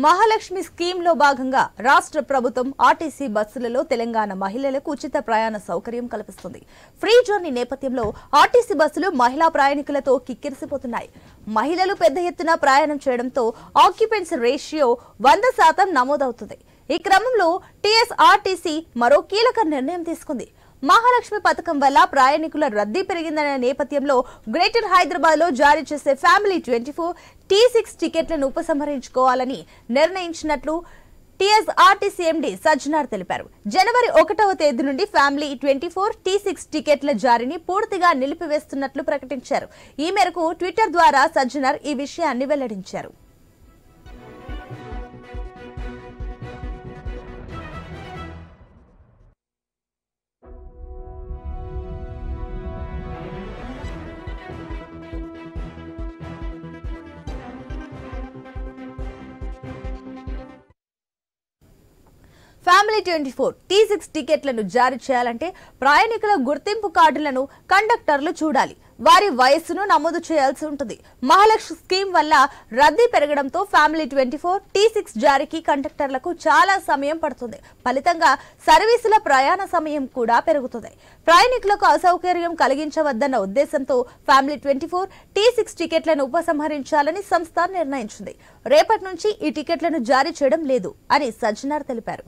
Mahalakshmi scheme లో భాగంగా రాష్ట్ర ప్రభుత్వం ఆర్టీసీ బస్సులలో తెలంగాణ మహిళలకు ఉచిత ప్రయాణ సౌకర్యం కల్పిస్తుంది. ఫ్రీ జర్నీ నేపథ్యంలో ఆర్టీసీ బస్సులు మహిళా ప్రయాణికులతో కిక్కిరిసిపోతున్నాయి. మహిళలు పెద్ద ఎత్తున ప్రయాణం చేయడంతో ఆక్యుపెన్సీ రేషియో 100% నమోదవుతుంది. ఈ క్రమంలో టీఎస్ఆర్టీసీ మరో కీలక నిర్ణయం తీసుకుంది. మహాలక్ష్మి పథకం వల్ల ప్రయాణికుల రద్దీ పెరిగిందనే నేపథ్యంలో గ్రేటర్ హైదరాబాద్ లో జారీ చేసే ఫ్యామిలీ 24 T6 టికెట్లను ఉపసంహరించుకోవాలని నిర్ణయించినట్లు టీఎస్ఆర్టీసీ ఎండీ సజ్జనార్ తెలిపారు. జనవరి 1వ తేదీ నుండి ఫ్యామిలీ 24 T6 టికెట్ల జారీని పూర్తిగా నిలిపివేస్తున్నట్లు ప్రకటించారు. ఈ మేరకు ట్విట్టర్ ద్వారా సజ్జనార్ ఈ విషయాన్ని వెల్లడించారు. ఫ్యామిలీ 24 T6 టికెట్లను జారీ చేయాలంటే ప్రయాణికుల గుర్తింపు కార్డులను కండక్టర్లు చూడాలి. వారి వయస్సును నమోదు చేయాల్సి ఉంటుంది. మహాలక్ష్మి స్కీమ్ వల్ల రద్దీ పెరగడంతో ఫ్యామిలీ 24 T6 జారీకి కండక్టర్లకు చాలా సమయం పడుతుంది. ఫలితంగా సర్వీసుల ప్రయాణ సమయం కూడా పెరుగుతుంది. ప్రయాణికులకు అసౌకర్యం కలిగించవద్దన్న ఉద్దేశంతో ఫ్యామిలీ 24 T6 టికెట్లను ఉపసంహరించాలని సంస్థ నిర్ణయించింది. రేపటి నుంచి ఈ టికెట్లను జారీ చేయడం లేదు అని సజ్జనార్ తెలిపారు.